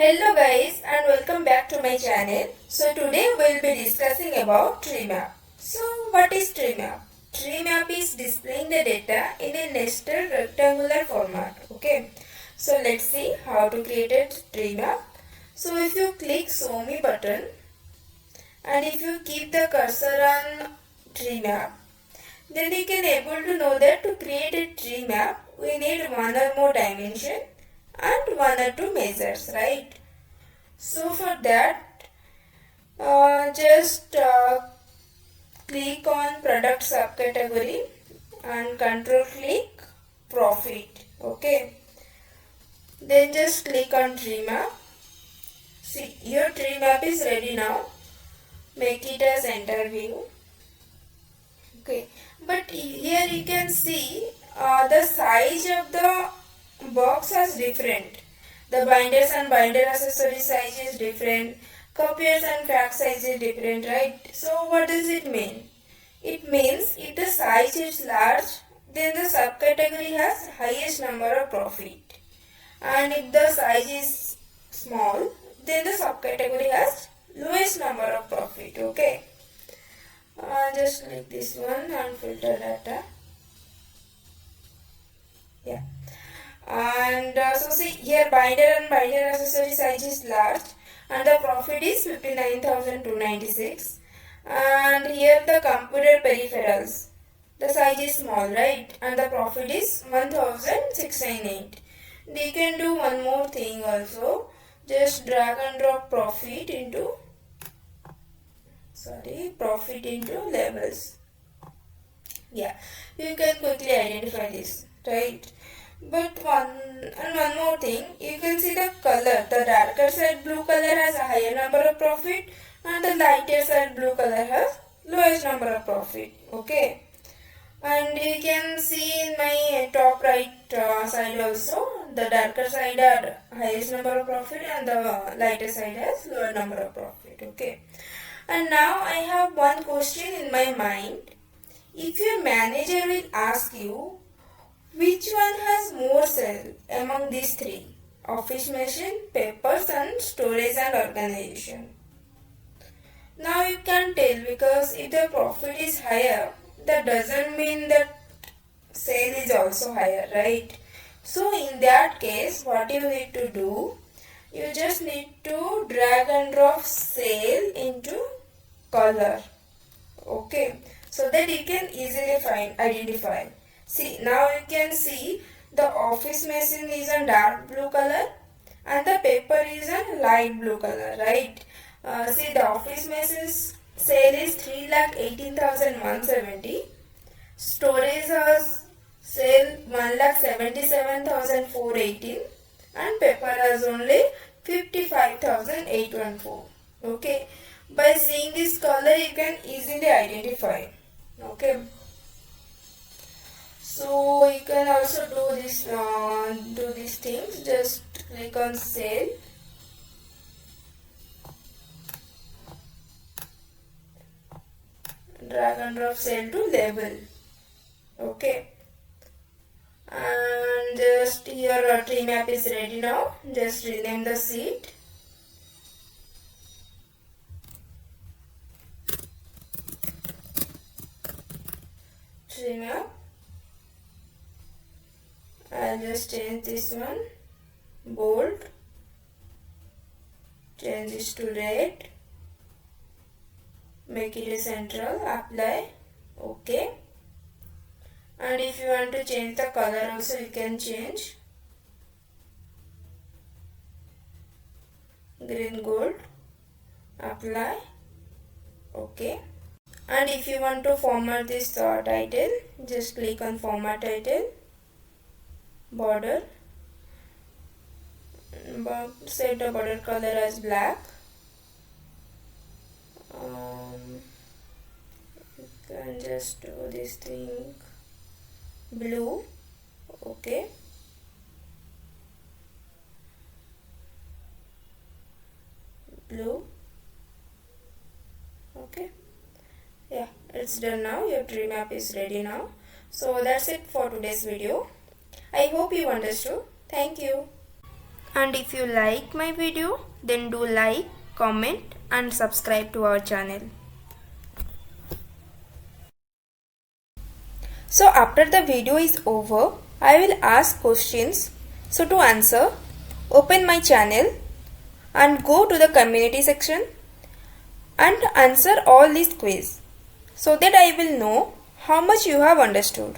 Hello guys and welcome back to my channel. So today we'll be discussing about tree map. So what is tree map? Tree map is displaying the data in a nested rectangular format. Okay. So let's see how to create a tree map. So if you click show me button and if you keep the cursor on tree map, then you can able to know that to create a tree map we need one or more dimension and one or two measures, right? So for that, just click on product subcategory and control click profit. Okay. Then just click on tree map. See, your tree map is ready now. Make it as enter view. Okay. But here you can see the size of the box is different. The binders and binder accessory size is different. Copiers and fact size is different, right? So what does it mean? It means if the size is large, then the subcategory has highest number of profit. And if the size is small, then the subcategory has lowest number of profit. Okay. Just click this one and filter data. Yeah. And so see here binder and binder accessory size is large and the profit is 59,296, and here the computer peripherals, the size is small, right, and the profit is 1,698. You can do one more thing also, just drag and drop profit into labels. Yeah, you can quickly identify this, right? But one more thing, you can see the color. The darker side blue color has a higher number of profit and the lighter side blue color has lowest number of profit. Okay. And you can see in my top right side also, the darker side are highest number of profit and the lighter side has lower number of profit. Okay. And now I have one question in my mind. If your manager will ask you, which one has more sale among these three? Office machine, papers and storage and organization. Now you can tell, because if the profit is higher, that doesn't mean that sale is also higher, right? So in that case, what you need to do, you just need to drag and drop sale into color. Okay, so that you can easily identify. See, now you can see the office machine is a dark blue color and the paper is a light blue color, right? See, the office machine's sale is 3,18,170. Storage has sale 1,77,418 and paper has only 55,814. Okay, by seeing this color you can easily identify. Okay. So you can also do these things. Just click on sale. Drag and drop sale to label. Okay. And just your tree map is ready now. Just rename the sheet. Tree map. I'll just change this one, bold, change this to red, make it a central, apply, okay. And if you want to change the color also you can change, green gold, apply, okay. And if you want to format this title, just click on format title, border, set the border color as black. You can just do this thing blue. Okay. Blue. Okay. Yeah, it's done now. Your tree map is ready now. So that's it for today's video. I hope you understood. Thank you. And if you like my video, then do like, comment and subscribe to our channel. So after the video is over, I will ask questions. So to answer, open my channel and go to the community section and answer all these quiz so that I will know how much you have understood.